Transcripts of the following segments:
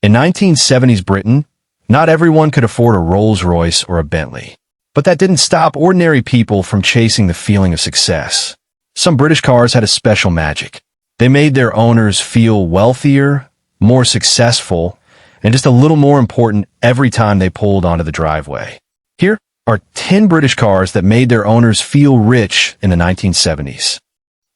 In 1970s Britain, not everyone could afford a Rolls-Royce or a Bentley. But that didn't stop ordinary people from chasing the feeling of success. Some British cars had a special magic. They made their owners feel wealthier, more successful, and just a little more important every time they pulled onto the driveway. Here are 10 British cars that made their owners feel rich in the 1970s.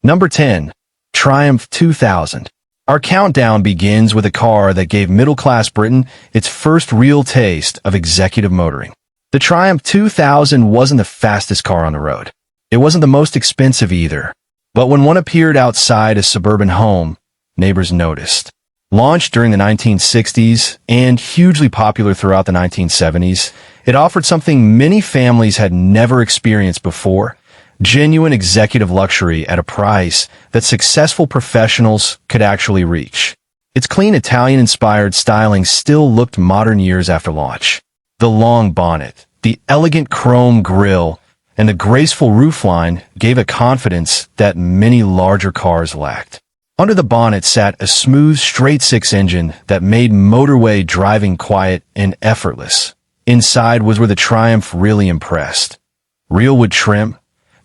Number 10. Triumph 2000. Our countdown begins with a car that gave middle-class Britain its first real taste of executive motoring. The Triumph 2000 wasn't the fastest car on the road. It wasn't the most expensive either. But when one appeared outside a suburban home, neighbors noticed. Launched during the 1960s and hugely popular throughout the 1970s, it offered something many families had never experienced before: genuine executive luxury at a price that successful professionals could actually reach. Its clean Italian-inspired styling still looked modern years after launch. The long bonnet, the elegant chrome grille, and the graceful roofline gave a confidence that many larger cars lacked. Under the bonnet sat a smooth straight-six engine that made motorway driving quiet and effortless. Inside was where the Triumph really impressed. Real wood trim,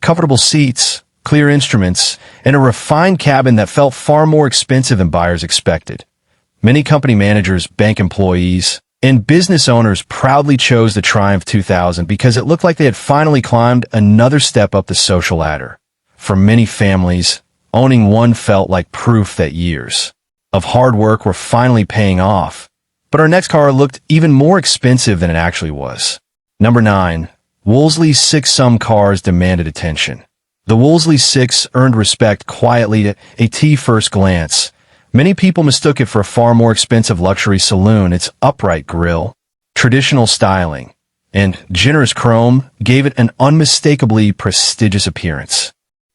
comfortable seats, clear instruments, and a refined cabin that felt far more expensive than buyers expected. Many company managers, bank employees, and business owners proudly chose the Triumph 2000 because it looked like they had finally climbed another step up the social ladder. For many families, owning one felt like proof that years of hard work were finally paying off. But our next car looked even more expensive than it actually was. Number 9. Wolseley Six. Some cars demanded attention. The Wolseley Six earned respect quietly at a first glance. Many people mistook it for a far more expensive luxury saloon. Its upright grille, traditional styling, and generous chrome gave it an unmistakably prestigious appearance.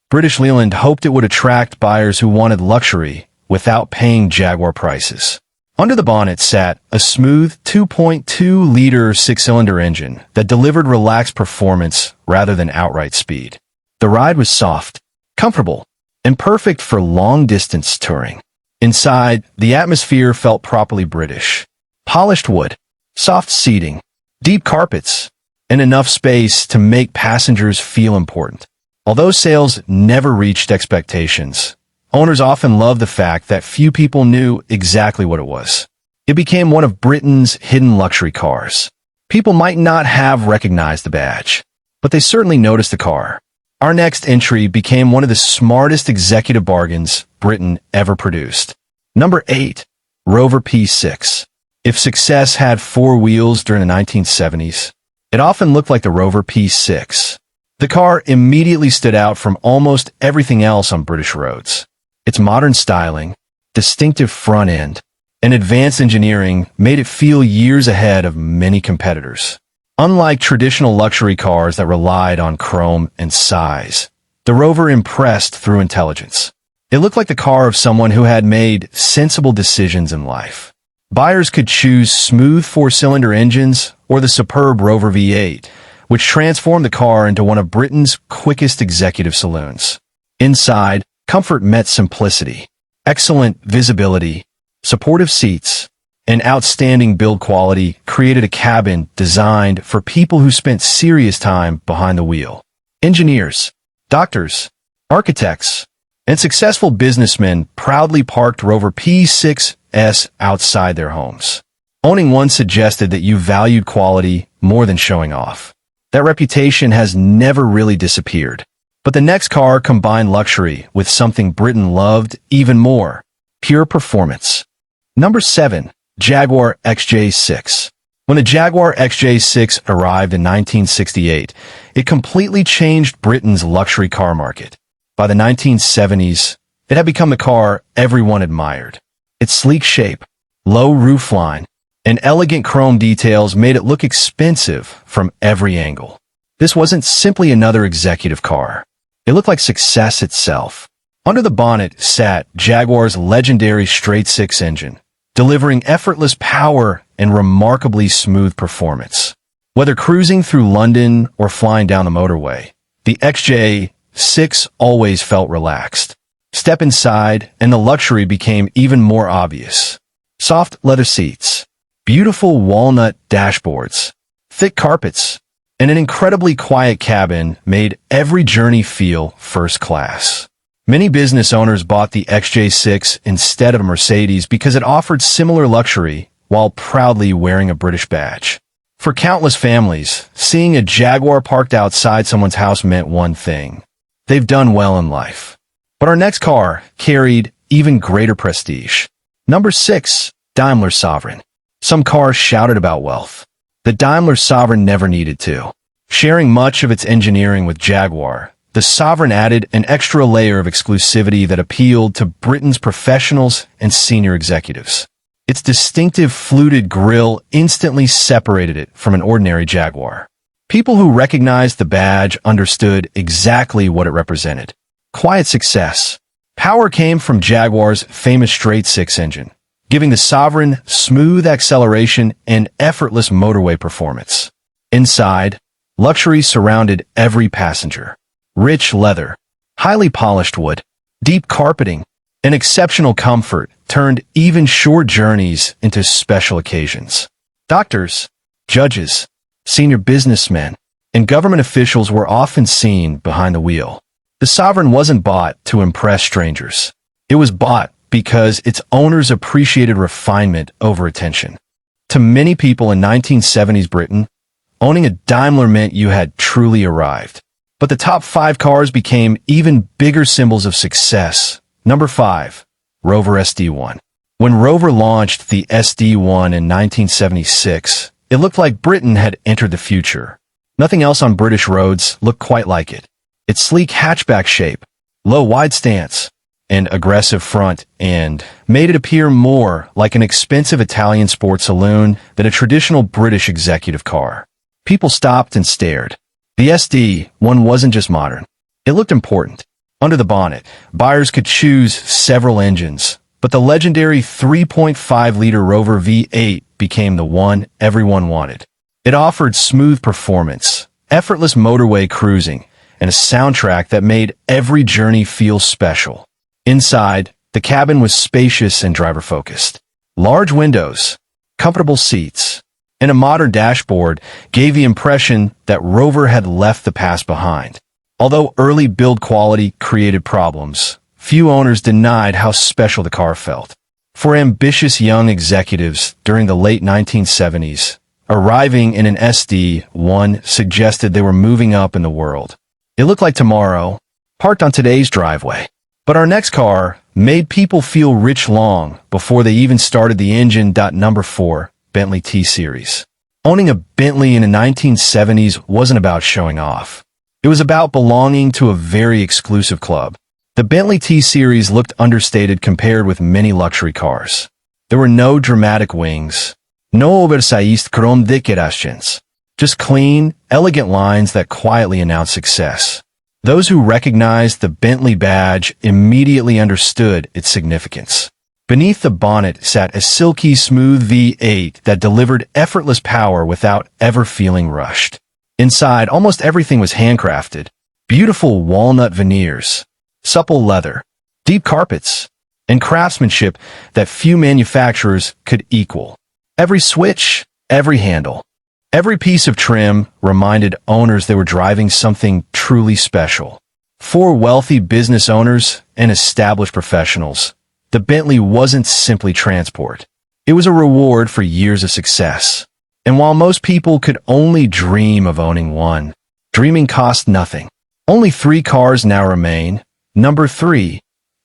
British Leyland hoped it would attract buyers who wanted luxury without paying Jaguar prices. Under the bonnet sat a smooth 2.2-liter six-cylinder engine that delivered relaxed performance rather than outright speed. The ride was soft, comfortable, and perfect for long-distance touring. Inside, the atmosphere felt properly British. Polished wood, soft seating, deep carpets, and enough space to make passengers feel important. Although sales never reached expectations, owners often loved the fact that few people knew exactly what it was. It became one of Britain's hidden luxury cars. People might not have recognized the badge, but they certainly noticed the car. Our next entry became one of the smartest executive bargains Britain ever produced. Number 8. Rover P6. If success had four wheels during the 1970s, it often looked like the Rover P6. The car immediately stood out from almost everything else on British roads. Its modern styling, distinctive front end, and advanced engineering made it feel years ahead of many competitors. Unlike traditional luxury cars that relied on chrome and size, the Rover impressed through intelligence. It looked like the car of someone who had made sensible decisions in life. Buyers could choose smooth four-cylinder engines or the superb Rover V8, which transformed the car into one of Britain's quickest executive saloons. Inside, comfort met simplicity. Excellent visibility, supportive seats, and outstanding build quality created a cabin designed for people who spent serious time behind the wheel. Engineers, doctors, architects, and successful businessmen proudly parked Rover P6s outside their homes. Owning one suggested that you valued quality more than showing off. That reputation has never really disappeared. But the next car combined luxury with something Britain loved even more: pure performance. Number 7. Jaguar XJ6. When the Jaguar XJ6 arrived in 1968, it completely changed Britain's luxury car market. By the 1970s, it had become the car everyone admired. Its sleek shape, low roofline, and elegant chrome details made it look expensive from every angle. This wasn't simply another executive car. It looked like success itself. Under the bonnet sat Jaguar's legendary straight-six engine, delivering effortless power and remarkably smooth performance. Whether cruising through London or flying down the motorway, the XJ6 always felt relaxed. Step inside, and the luxury became even more obvious. soft leather seats, beautiful walnut dashboards, thick carpets, and an incredibly quiet cabin made every journey feel first class. Many business owners bought the XJ6 instead of a Mercedes because it offered similar luxury while proudly wearing a British badge. For countless families, seeing a Jaguar parked outside someone's house meant one thing: they've done well in life. But our next car carried even greater prestige. Number 6. Daimler Sovereign. Some cars shouted about wealth. The Daimler Sovereign never needed to. Sharing much of its engineering with Jaguar, the Sovereign added an extra layer of exclusivity that appealed to Britain's professionals and senior executives. Its distinctive fluted grille instantly separated it from an ordinary Jaguar. People who recognized the badge understood exactly what it represented. Quiet success. Power came from Jaguar's famous straight-six engine, giving the Sovereign smooth acceleration and effortless motorway performance. Inside, luxury surrounded every passenger. Rich leather, highly polished wood, deep carpeting, and exceptional comfort turned even short journeys into special occasions. Doctors, judges, senior businessmen, and government officials were often seen behind the wheel. The Sovereign wasn't bought to impress strangers. It was bought because its owners appreciated refinement over attention. To many people in 1970s Britain, owning a Daimler meant you had truly arrived. But the top 5 cars became even bigger symbols of success. Number 5. Rover SD1. When Rover launched the SD1 in 1976, it looked like Britain had entered the future. Nothing else on British roads looked quite like it. Its sleek hatchback shape, low wide stance, and aggressive front end made it appear more like an expensive Italian sports saloon than a traditional British executive car. People stopped and stared. The SD1 wasn't just modern. It looked important. Under the bonnet, buyers could choose several engines, but the legendary 3.5-liter Rover V8 became the one everyone wanted. It offered smooth performance, effortless motorway cruising, and a soundtrack that made every journey feel special. Inside, the cabin was spacious and driver-focused. Large windows, comfortable seats, and a modern dashboard gave the impression that Rover had left the past behind. Although early build quality created problems, few owners denied how special the car felt. For ambitious young executives during the late 1970s, arriving in an SD1 suggested they were moving up in the world. It looked like tomorrow, parked on today's driveway. But our next car made people feel rich long before they even started the engine. Number 4. Bentley T-Series. Owning a Bentley in the 1970s wasn't about showing off. It was about belonging to a very exclusive club. The Bentley T-Series looked understated compared with many luxury cars. There were no dramatic wings, no oversized chrome decorations, just clean, elegant lines that quietly announced success. Those who recognized the Bentley badge immediately understood its significance. Beneath the bonnet sat a silky smooth V8 that delivered effortless power without ever feeling rushed. Inside, almost everything was handcrafted. Beautiful walnut veneers, supple leather, deep carpets, and craftsmanship that few manufacturers could equal. Every switch, every handle, every piece of trim reminded owners they were driving something truly special. For wealthy business owners and established professionals, the Bentley wasn't simply transport. It was a reward for years of success. And while most people could only dream of owning one, dreaming cost nothing. Only 3 cars now remain. Number 3.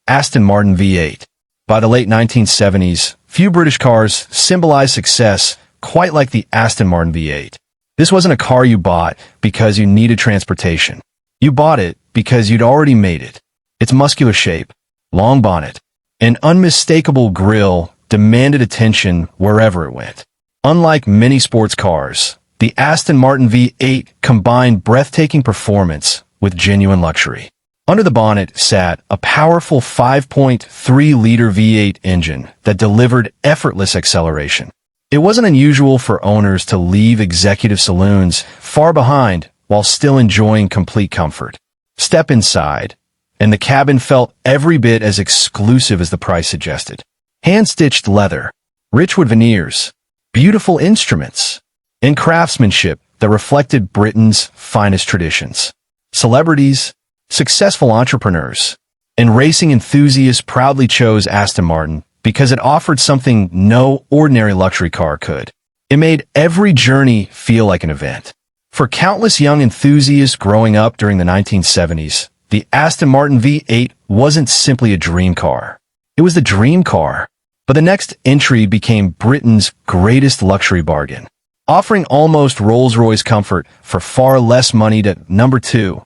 Aston Martin V8. By the late 1970s, few British cars symbolized success quite like the Aston Martin V8. This wasn't a car you bought because you needed transportation. You bought it because you'd already made it. Its muscular shape, long bonnet, and unmistakable grille demanded attention wherever it went. Unlike many sports cars, the Aston Martin V8 combined breathtaking performance with genuine luxury. Under the bonnet sat a powerful 5.3-liter V8 engine that delivered effortless acceleration. It wasn't unusual for owners to leave executive saloons far behind while still enjoying complete comfort. Step inside, and the cabin felt every bit as exclusive as the price suggested. Hand-stitched leather, rich wood veneers, beautiful instruments, and craftsmanship that reflected Britain's finest traditions. Celebrities, successful entrepreneurs, and racing enthusiasts proudly chose Aston Martin because it offered something no ordinary luxury car could. It made every journey feel like an event. For countless young enthusiasts growing up during the 1970s, the Aston Martin V8 wasn't simply a dream car. It was the dream car. But the next entry became Britain's greatest luxury bargain, offering almost Rolls-Royce comfort for far less money to number 2,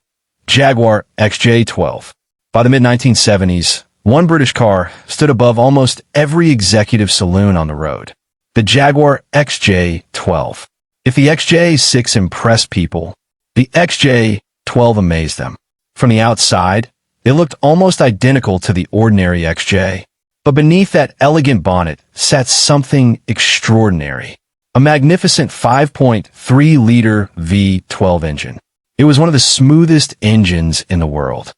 Jaguar XJ12. By the mid-1970s, one British car stood above almost every executive saloon on the road, the Jaguar XJ12. If the XJ6 impressed people, the XJ12 amazed them. From the outside, it looked almost identical to the ordinary XJ. But beneath that elegant bonnet sat something extraordinary. A magnificent 5.3-liter V12 engine. It was one of the smoothest engines in the world.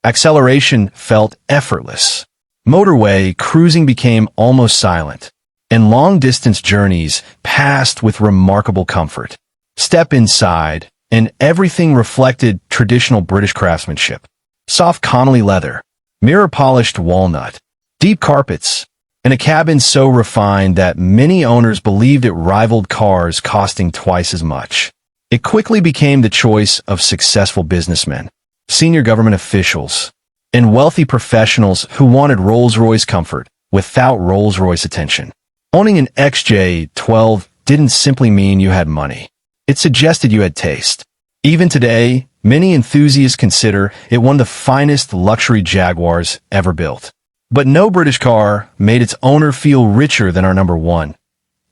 Acceleration felt effortless. Motorway cruising became almost silent, and long-distance journeys passed with remarkable comfort. Step inside, and everything reflected traditional British craftsmanship. Soft Connolly leather, mirror-polished walnut, deep carpets, and a cabin so refined that many owners believed it rivaled cars costing twice as much. It quickly became the choice of successful businessmen, senior government officials, and wealthy professionals who wanted Rolls-Royce comfort without Rolls-Royce attention. Owning an XJ12 didn't simply mean you had money. It suggested you had taste. Even today, many enthusiasts consider it one of the finest luxury Jaguars ever built. But no British car made its owner feel richer than our number 1.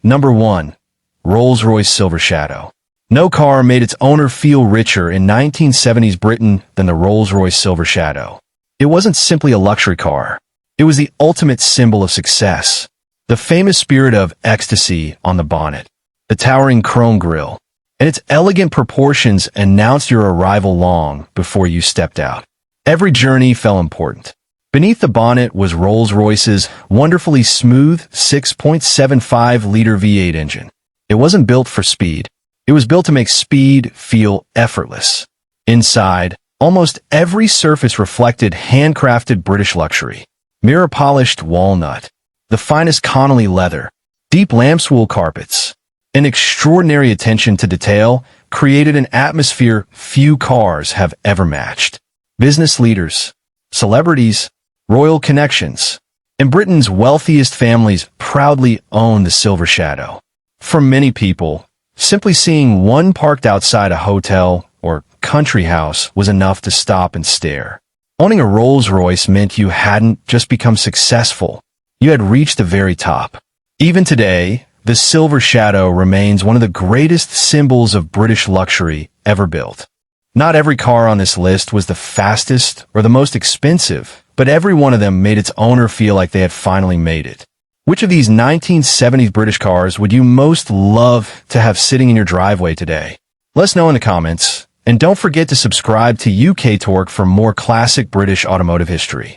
Number 1. Rolls-Royce Silver Shadow. No car made its owner feel richer in 1970s Britain than the Rolls-Royce Silver Shadow. It wasn't simply a luxury car. It was the ultimate symbol of success. The famous spirit of ecstasy on the bonnet, the towering chrome grille, and its elegant proportions announced your arrival long before you stepped out. Every journey felt important. Beneath the bonnet was Rolls-Royce's wonderfully smooth 6.75-liter V8 engine. It wasn't built for speed. It was built to make speed feel effortless. Inside, almost every surface reflected handcrafted British luxury. Mirror-polished walnut, the finest Connolly leather, deep lambswool carpets, and extraordinary attention to detail created an atmosphere few cars have ever matched. Business leaders, celebrities, royal connections, and Britain's wealthiest families proudly own the Silver Shadow. For many people, simply seeing one parked outside a hotel or country house was enough to stop and stare. Owning a Rolls-Royce meant you hadn't just become successful, you had reached the very top. Even today, the Silver Shadow remains one of the greatest symbols of British luxury ever built. Not every car on this list was the fastest or the most expensive, but every one of them made its owner feel like they had finally made it. Which of these 1970s British cars would you most love to have sitting in your driveway today? Let us know in the comments, and don't forget to subscribe to UKTorque for more classic British automotive history.